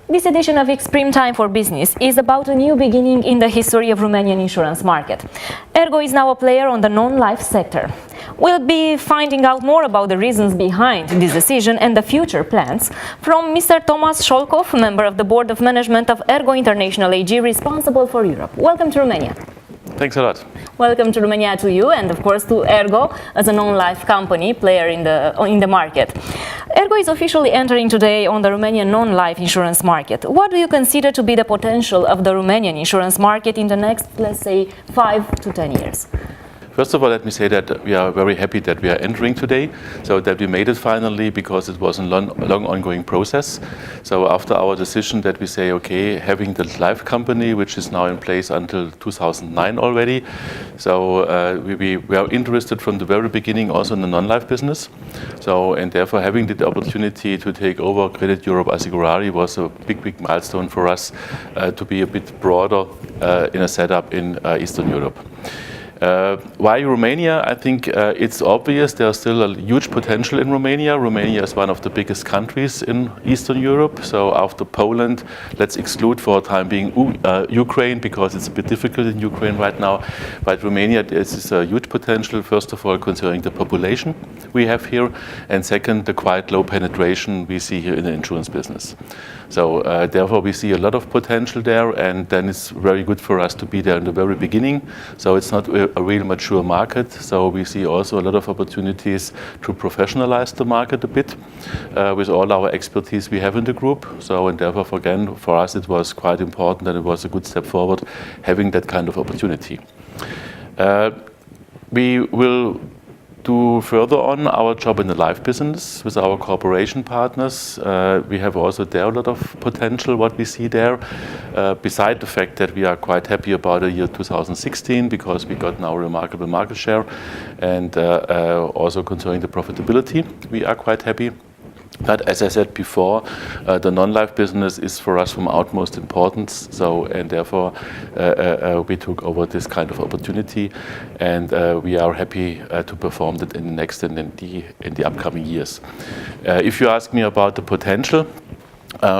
This edition of XPRIMM Time for Business is about a new beginning in the history of Romanian insurance market. ERGO is now a player on the non-life sector. We'll be finding out more about the reasons behind this decision and the future plans from Mr. Thomas SCHOLLKOPF, member of the Board of Management of ERGO International AG, responsible for Europe. Welcome to Romania. Thanks a lot. Welcome to Romania to you and of course to ERGO as a non-life company player in the market. ERGO is officially entering today on the Romanian non-life insurance market. What do you consider to be the potential of the Romanian insurance market in the next, let's say, 5 to 10 years? First of all, let me say that we are very happy that we are entering today, so that we made it finally, because it was a long ongoing process. So after our decision that we say, okay, having the life company, which is now in place until 2009 already, so we are interested from the very beginning also in the non-life business. So, and therefore having the opportunity to take over Credit Europe Asigurari was a big milestone for us to be a bit broader in a setup in Eastern Europe. Why Romania? I think it's obvious there's still a huge potential in Romania. Romania is one of the biggest countries in Eastern Europe. So after Poland, let's exclude for a time being Ukraine, because it's a bit difficult in Ukraine right now. But Romania is a huge potential, first of all, considering the population we have here, and second, the quite low penetration we see here in the insurance business. So therefore we see a lot of potential there, and then it's very good for us to be there in the very beginning. So it's not a real mature market, so we see also a lot of opportunities to professionalize the market a bit with all our expertise we have in the group. So, and therefore again, for us it was quite important, and it was a good step forward having that kind of opportunity. We will do further on our job in the life business with our cooperation partners. We have also there a lot of potential what we see there, beside the fact that we are quite happy about the year 2016, because we got now a remarkable market share, and also concerning the profitability we are quite happy. But as I said before, the non-life business is for us from utmost importance. So, and therefore we took over this kind of opportunity, and we are happy to perform that in the next and in the upcoming years. If you ask me about the potential,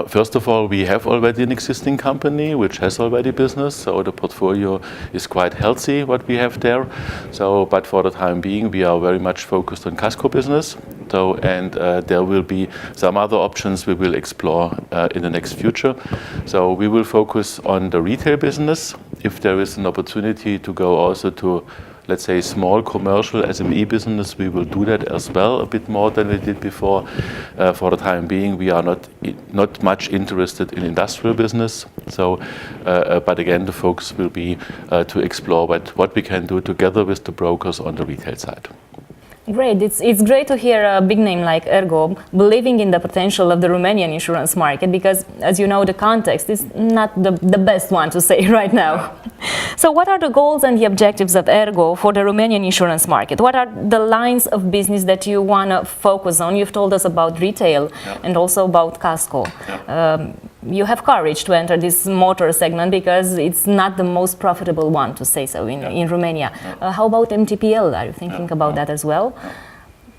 first of all, we have already an existing company which has already business, so the portfolio is quite healthy what we have there. So, but for the time being, we are very much focused on casco business. So, and there will be some other options we will explore in the next future. So we will focus on the retail business. If there is an opportunity to go also to, let's say, small commercial SME business, we will do that as well, a bit more than we did before. For the time being, we are not much interested in industrial business. So, but again, the focus will be to explore what we can do together with the brokers on the retail side. Great. It's great to hear a big name like ERGO believing in the potential of the Romanian insurance market, because, as you know, the context is not the best one to say right now. So what are the goals and the objectives of ERGO for the Romanian insurance market? What are the lines of business that you want to focus on? You've told us about retail and also about casco. You have courage to enter this motor segment because it's not the most profitable one, to say so, in Romania. How about MTPL? Are you thinking about that as well?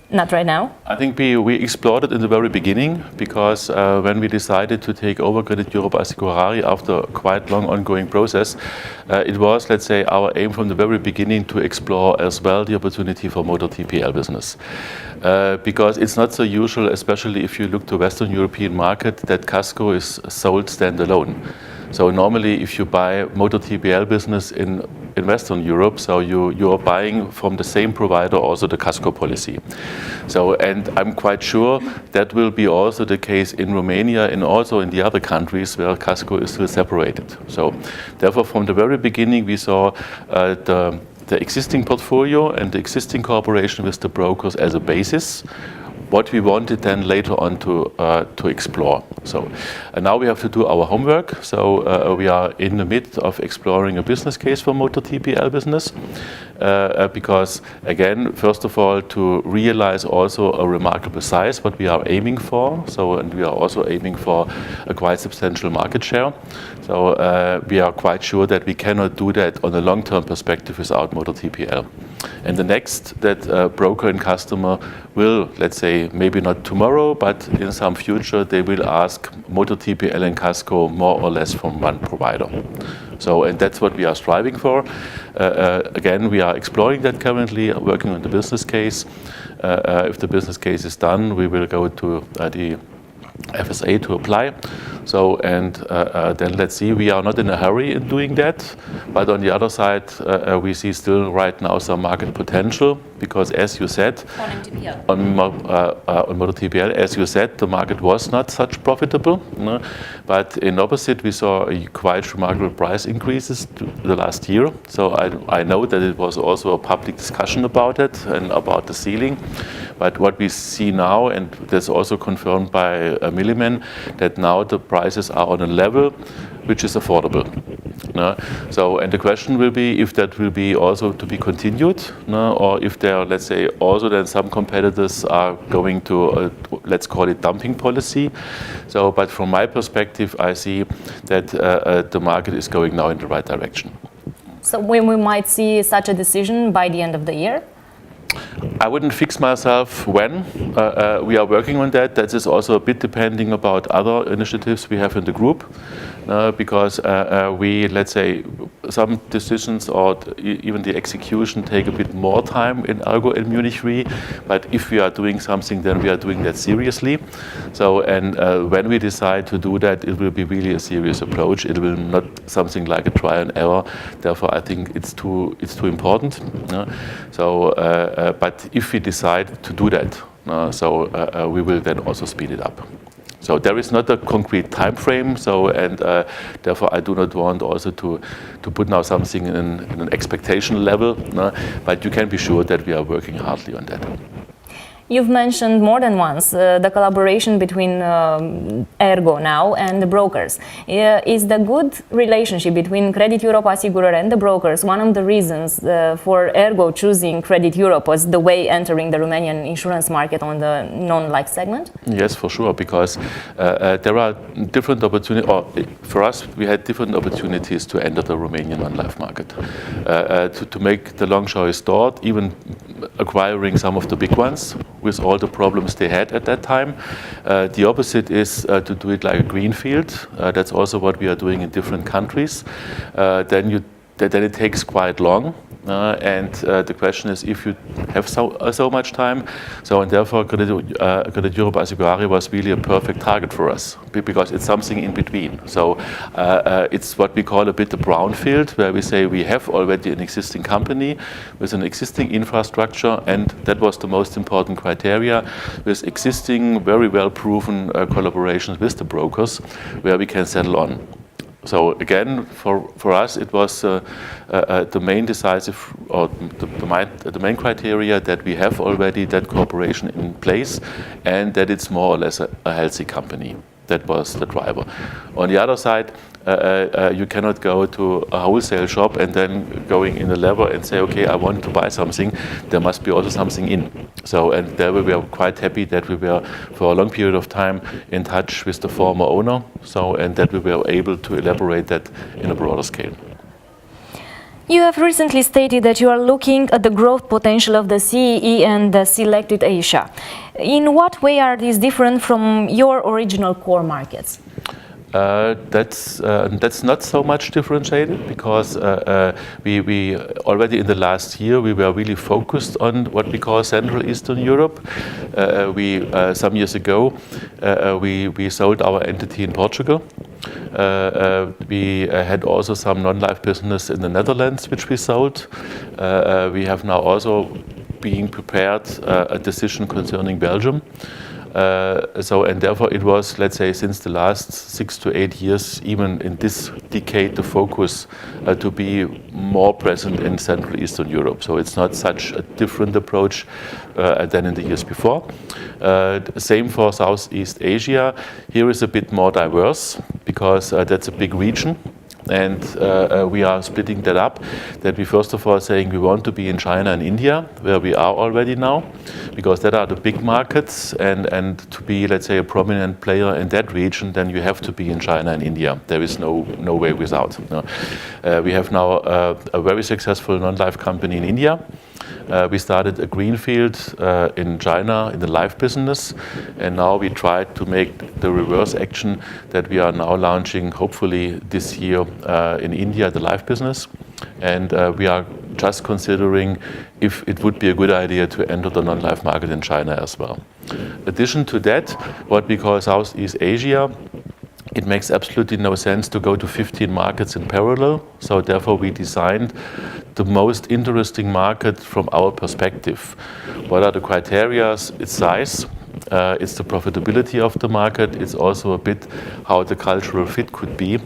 Not right now? I think we explored it in the very beginning, because when we decided to take over Credit Europe Asigurari after a quite long ongoing process, it was, let's say, our aim from the very beginning to explore as well the opportunity for motor TPL business. Because it's not so usual, especially if you look to Western European market, that casco is sold standalone. So normally if you buy motor TPL business in Western Europe, so you are buying from the same provider also the casco policy. So, and I'm quite sure that will be also the case in Romania and also in the other countries where casco is still separated. So therefore from the very beginning we saw the existing portfolio and the existing cooperation with the brokers as a basis. What we wanted then later on to explore. So now we have to do our homework. So we are in the midst of exploring a business case for motor TPL business, because again, first of all, to realize also a remarkable size, what we are aiming for. So, and we are also aiming for a quite substantial market share. So we are quite sure that we cannot do that on a long-term perspective without motor TPL. And the next that broker and customer will, let's say, say, maybe not tomorrow, but in some future, they will ask motor TPL and casco more or less from one provider. So, and that's what we are striving for. Again, we are exploring that currently, working on the business case. If the business case is done, we will go to the FSA to apply. So, and then let's see, we are not in a hurry in doing that, but on the other side, we see still right now some market potential, because as you said, on motor TPL, as you said, the market was not such profitable, no? But in opposite, we saw a quite remarkable price increases the last year. So I know that it was also a public discussion about it and about the ceiling. But what we see now, and that's also confirmed by Milliman, that now the prices are on a level which is affordable. No? So, and the question will be if that will be also to be continued, no? Or if there are, let's say, also then some competitors are going to, let's call it dumping policy. So, but from my perspective, I see that the market is going now in the right direction. So when we might see such a decision by the end of the year? I wouldn't fix myself when. We are working on that. That is also a bit depending about other initiatives we have in the group, because we, let's say, some decisions or even the execution take a bit more time in ERGO and Munich Re. But if we are doing something, then we are doing that seriously. So, and when we decide to do that, it will be really a serious approach. It will not something like a try and error. Therefore, I think it's too important. So. But if we decide to do that, we will then also speed it up. So there is not a concrete time frame. So, and therefore I do not want also to put now something in an expectation level. But you can be sure that we are working hardly on that. You've mentioned more than once the collaboration between ERGO now and the brokers. Is the good relationship between Credit Europe, Asigurari and the brokers one of the reasons for ERGO choosing Credit Europe as the way entering the Romanian insurance market on the non-life segment? Yes, for sure, because there are different opportunities, or for us, we had different opportunities to enter the Romanian non-life market. To make the long story short, even acquiring some of the big ones, with all the problems they had at that time. The opposite is to do it like a greenfield. That's also what we are doing in different countries. Then it takes quite long. And the question is if you have so much time. So, and therefore Credit Europe Asigurari was really a perfect target for us, because it's something in between. So it's what we call a bit the brownfield, where we say we have already an existing company with an existing infrastructure, and that was the most important criteria, with existing very well proven collaborations with the brokers, where we can settle on. So again, for us, it was the main decisive, or the main criteria that we have already that cooperation in place, and that it's more or less a healthy company. That was the driver. On the other side, you cannot go to a wholesale shop and then going in a lever and say, okay, I want to buy something. There must be also something in. So, and there we were quite happy that we were for a long period of time in touch with the former owner. So, and that we were able to elaborate that in a broader scale. You have recently stated that you are looking at the growth potential of the CEE and the selected Asia. In what way are these different from your original core markets? That's not so much differentiated, because we already in the last year we were really focused on what we call Central Eastern Europe. Some years ago we sold our entity in Portugal. We had also some non-life business in the Netherlands, which we sold. We have now also being prepared a decision concerning Belgium. And therefore it was, let's say, since the last 6 to 8 years, even in this decade, the focus to be more present in Central Eastern Europe. So it's not such a different approach than in the years before. Same for Southeast Asia. Here is a bit more diverse, because that's a big region. And we are splitting that up, that we first of all saying we want to be in China and India, where we are already now, because that are the big markets, and to be, let's say, a prominent player in that region, then you have to be in China and India. There is no way without. We have now a very successful non-life company in India, We started a greenfield in China in the life business, and now we try to make the reverse action that we are now launching, hopefully this year in India, the life business. And we are just considering if it would be a good idea to enter the non-life market in China as well. In addition to that, what we call Southeast Asia, it makes absolutely no sense to go to 15 markets in parallel. So therefore we designed the most interesting market from our perspective. What are the criteria? It's size, it's the profitability of the market, it's also a bit how the cultural fit could be,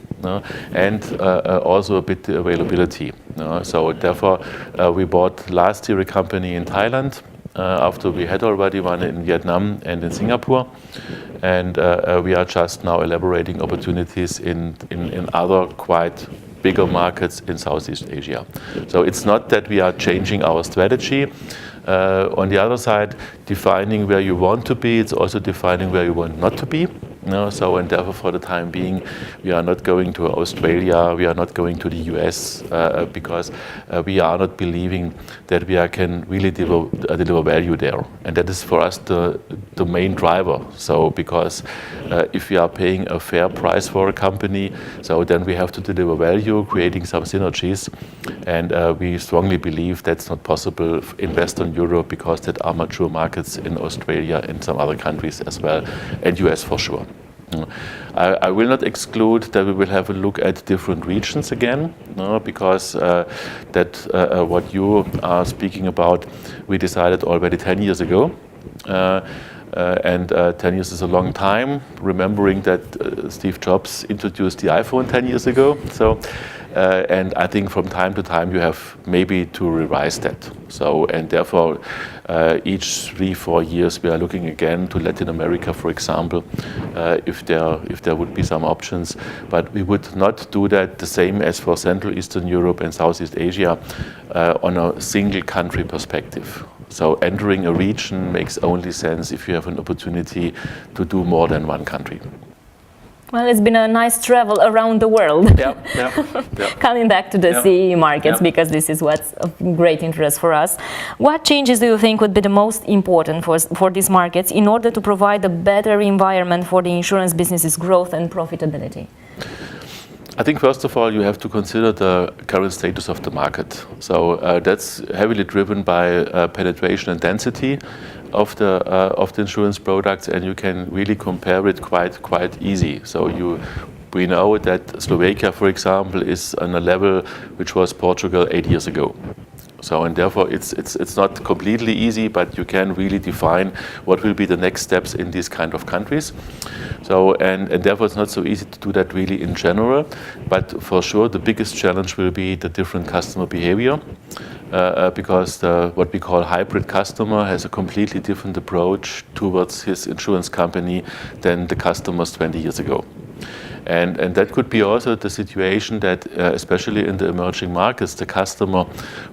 and also a bit the availability. So therefore we bought last year a company in Thailand, after we had already one in Vietnam and in Singapore. And we are just now elaborating opportunities in other quite bigger markets in Southeast Asia. So it's not that we are changing our strategy. On the other side, defining where you want to be, it's also defining where you want not to be. So, and therefore for the time being, we are not going to Australia, we are not going to the US, because we are not believing that we can really deliver value there. And that is for us the main driver. So because if we are paying a fair price for a company, so then we have to deliver value, creating some synergies. And we strongly believe that's not possible in Western Europe, because there are mature markets in Australia and some other countries as well, and US for sure. I will not exclude that we will have a look at different regions again, because what you are speaking about, we decided already 10 years ago. And 10 years is a long time, remembering that Steve Jobs introduced the iPhone 10 years ago. So, and I think from time to time you have maybe to revise that. So, and therefore each 3-4 years we are looking again to Latin America, for example, if there would be some options. But we would not do that the same as for Central Eastern Europe and Southeast Asia on a single country perspective. So entering a region makes only sense if you have an opportunity to do more than one country. Well, it's been a nice travel around the world. Yeah. Coming back to the CEE markets, because this is what's of great interest for us. What changes do you think would be the most important for these markets in order to provide a better environment for the insurance business's growth and profitability? I think first of all you have to consider the current status of the market. So that's heavily driven by penetration and density of the insurance products, and you can really compare it quite easy. So we know that Slovakia, for example, is on a level which was Portugal 8 years ago. So, and therefore it's not completely easy, but you can really define what will be the next steps in these kind of countries. So, and therefore it's not so easy to do that really in general, but for sure the biggest challenge will be the different customer behavior, because what we call hybrid customer has a completely different approach towards his insurance company than the customers 20 years ago. And that could be also the situation that, especially in the emerging markets, the customer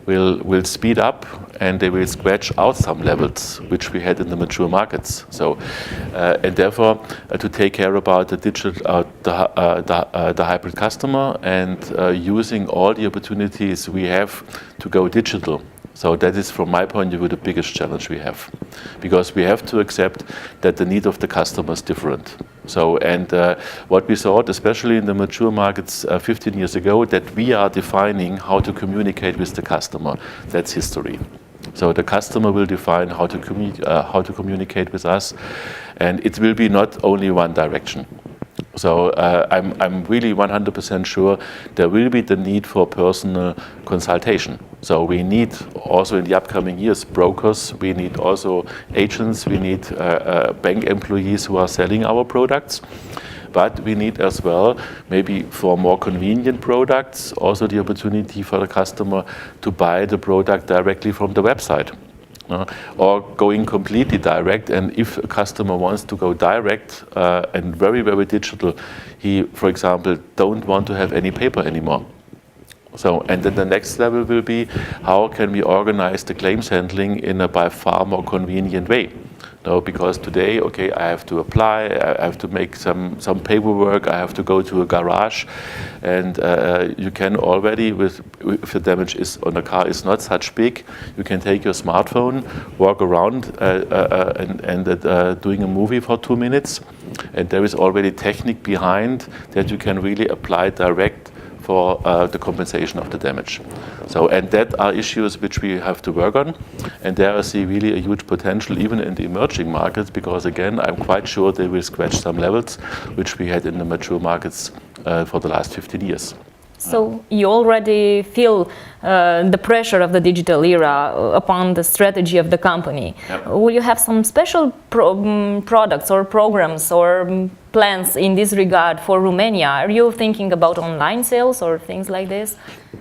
will speed up and they will scratch out some levels which we had in the mature markets. So, and therefore, to take care about the digital, the hybrid customer and using all the opportunities we have to go digital. So that is, from my point of view, the biggest challenge we have, because we have to accept that the need of the customer is different. So, and what we saw, especially in the mature markets 15 years ago, that we are defining how to communicate with the customer. That's history. So the customer will define how to communicate with us, and it will be not only one direction. So I'm really 100% sure there will be the need for personal consultation. So we need also in the upcoming years brokers, we need also agents, we need bank employees who are selling our products. But we need as well, maybe for more convenient products, also the opportunity for the customer to buy the product directly from the website. Or going completely direct, and if a customer wants to go direct and very, very digital, he, for example, don't want to have any paper anymore. So, and then the next level will be, how can we organize the claims handling in a by far more convenient way? No, because today, okay, I have to apply, I have to make some paperwork, I have to go to a garage, and you can already, if the damage is on the car is not such big, you can take your smartphone, walk around and doing a movie for 2 minutes, and there is already technique behind that you can really apply direct for the compensation of the damage. So, and that are issues which we have to work on, and there I see really a huge potential even in the emerging markets, because again, I'm quite sure they will scratch some levels which we had in the mature markets for the last 15 years. So you already feel the pressure of the digital era upon the strategy of the company. Yep. Will you have some special products or programs or plans in this regard for Romania? Are you thinking about online sales or things like this?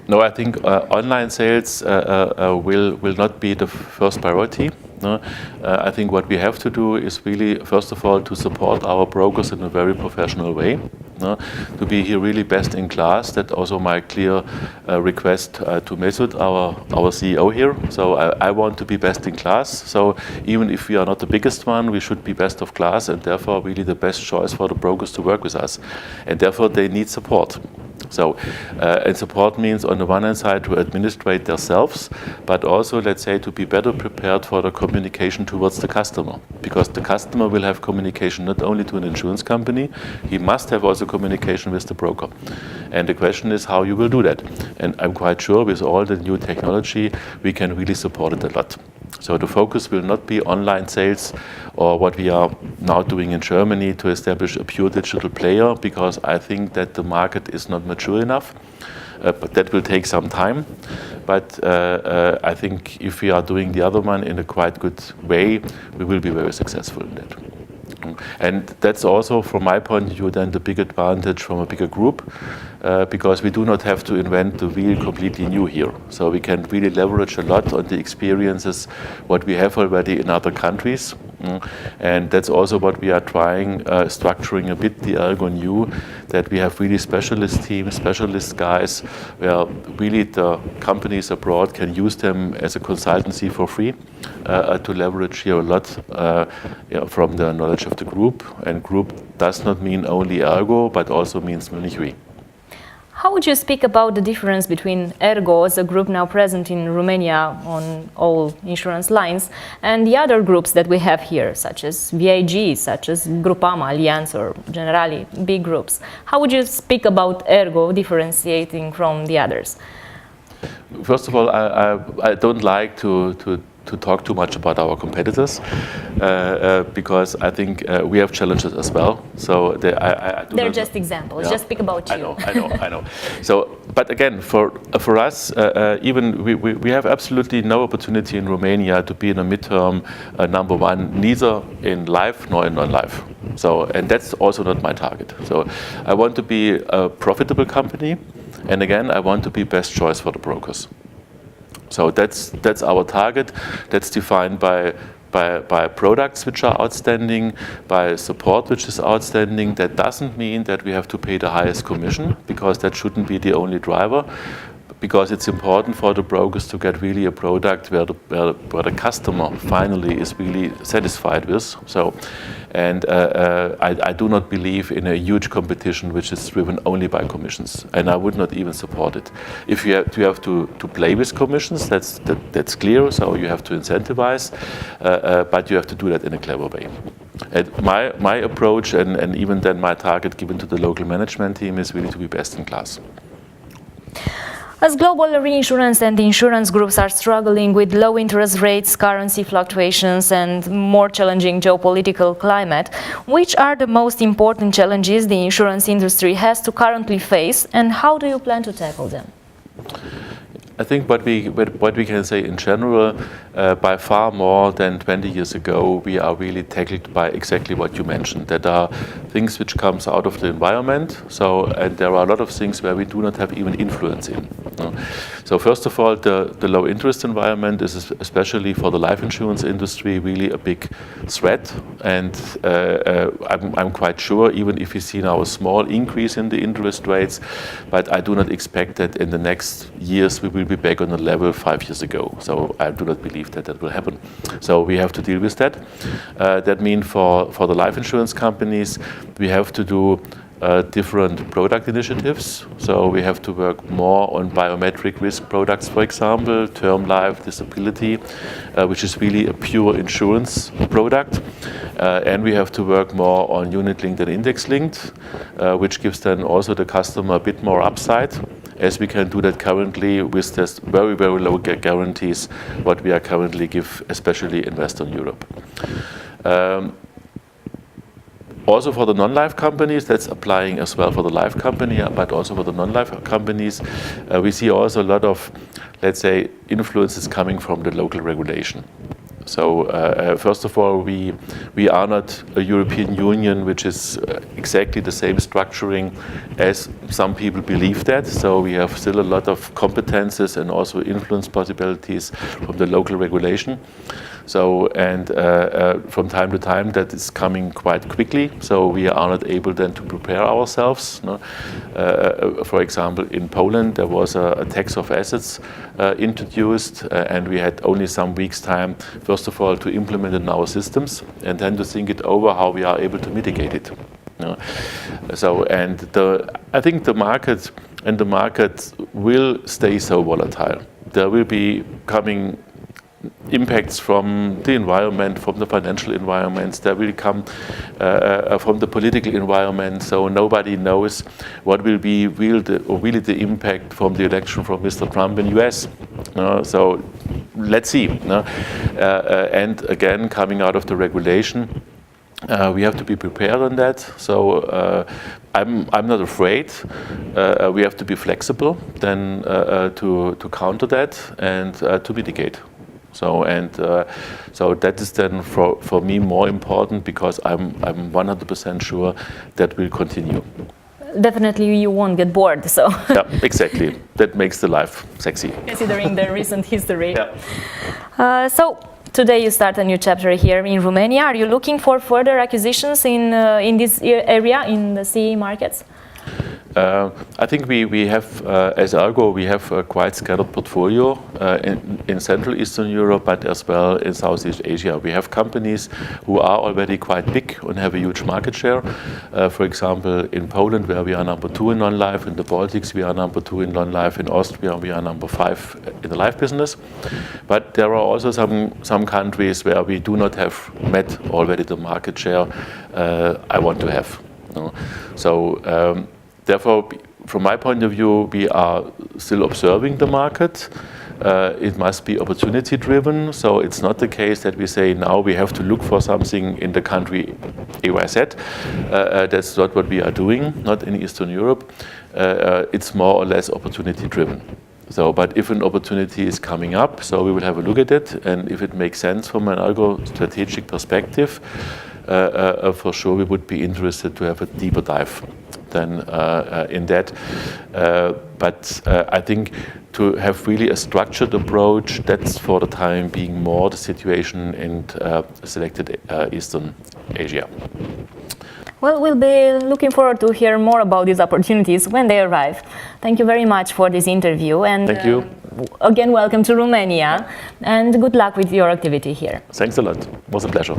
No, I think online sales will not be the first priority. No? I think what we have to do is really, first of all, to support our brokers in a very professional way. No? To be here really best in class. That's also my clear request to Mesut, our CEO here. So I want to be best in class. So even if we are not the biggest one, we should be best of class, and therefore really the best choice for the brokers to work with us. And therefore they need support. So, and support means on the one hand side to administrate themselves, but also, let's say, to be better prepared for the communication towards the customer. Because the customer will have communication not only to an insurance company, he must have also communication with the broker. And the question is how you will do that. And I'm quite sure with all the new technology, we can really support it a lot. So the focus will not be online sales or what we are now doing in Germany to establish a pure digital player, because I think that the market is not mature enough. But that will take some time. But I think if we are doing the other one in a quite good way, we will be very successful in that. And that's also, from my point of view, then the big advantage from a bigger group, because we do not have to invent the wheel completely new here. So we can really leverage a lot on the experiences what we have already in other countries. And that's also what we are trying, structuring a bit the ERGO new, that we have really specialist teams, specialist guys, where really the companies abroad can use them as a consultancy for free to leverage here a lot from the knowledge of the group. And group does not mean only ERGO, but also means Munich Re. How would you speak about the difference between ERGO as a group now present in Romania on all insurance lines and the other groups that we have here, such as VIG, such as Groupama, Allianz or Generali, big groups? How would you speak about ERGO differentiating from the others? First of all, I don't like to talk too much about our competitors because I think we have challenges as well. So they're just examples. Yeah. Just speak about you. I know. So, but again, for us, even we have absolutely no opportunity in Romania to be in a midterm number one, neither in life nor in non-life. So, and that's also not my target. So, I want to be a profitable company, and again, I want to be best choice for the brokers. So that's our target. That's defined by products which are outstanding, by support which is outstanding. That doesn't mean that we have to pay the highest commission, because that shouldn't be the only driver. Because it's important for the brokers to get really a product where the customer finally is really satisfied with. So, and I do not believe in a huge competition which is driven only by commissions, and I would not even support it. If you have to play with commissions, that's clear. So you have to incentivize, but you have to do that in a clever way. And my approach, and even then my target given to the local management team, is really to be best in class. As global reinsurance and insurance groups are struggling with low interest rates, currency fluctuations and more challenging geopolitical climate, which are the most important challenges the insurance industry has to currently face, and how do you plan to tackle them? I think what we can say in general, by far more than 20 years ago, we are really tackled by exactly what you mentioned. That are things which comes out of the environment. So, and there are a lot of things where we do not have even influence in. So first of all, the low interest environment is especially for the life insurance industry really a big threat, and I'm quite sure, even if we see now a small increase in the interest rates, but I do not expect that in the next years we will be back on the level 5 years ago. So I do not believe that that will happen. So we have to deal with that. That means for the life insurance companies, we have to do different product initiatives. So we have to work more on biometric risk products, for example, term life, disability, which is really a pure insurance product. And we have to work more on unit-linked and index-linked, which gives then also the customer a bit more upside, as we can do that currently with this very, very low guarantees, what we are currently give, especially in Western Europe. Also for the non-life companies, that's applying as well for the life company, but also for the non-life companies, we see also a lot of, let's say, influences coming from the local regulation. So first of all, we are not a European Union which is exactly the same structuring as some people believe that. So we have still a lot of competences and also influence possibilities from the local regulation. So, and from time to time that is coming quite quickly, so we are not able then to prepare ourselves. No? For example, in Poland there was a tax of assets introduced, and we had only some weeks' time, first of all, to implement it in our systems, and then to think it over how we are able to mitigate it. No? So, and I think the market will stay so volatile. There will be coming impacts from the environment, from the financial environments, there will come from the political environment, so nobody knows what will be really the impact from the election from Mr. Trump in US. So let's see. And again, coming out of the regulation, we have to be prepared on that. So I'm not afraid. We have to be flexible then to counter that and to mitigate. So so that is then for me more important, because I'm 100% sure that will continue. Definitely you won't get bored, so. Yeah, exactly. That makes the life sexy. Considering the recent history. Yeah. So today you start a new chapter here in Romania. Are you looking for further acquisitions in this area, in the CE markets? I think we have, as ERGO, we have a quite scattered portfolio in Central Eastern Europe, but as well in Southeast Asia. We have companies who are already quite big and have a huge market share. For example, in Poland, where we are number 2 in non-life, in the Baltics we are number 2 in non-life, in Austria we are number 5 in the life business. But there are also some countries where we do not have met already the market share I want to have. So therefore, from my point of view, we are still observing the market. It must be opportunity driven, so it's not the case that we say now we have to look for something in the country XYZ. That's not what we are doing, not in Eastern Europe. It's more or less opportunity driven. So, but if an opportunity is coming up, so we will have a look at it, and if it makes sense from an ERGO strategic perspective, for sure we would be interested to have a deeper dive than in that. But I think to have really a structured approach, that's for the time being more the situation in selected Eastern Asia. Well, we'll be looking forward to hear more about these opportunities when they arrive. Thank you very much for this interview, and thank you. Again, welcome to Romania, and good luck with your activity here. Thanks a lot. It was a pleasure.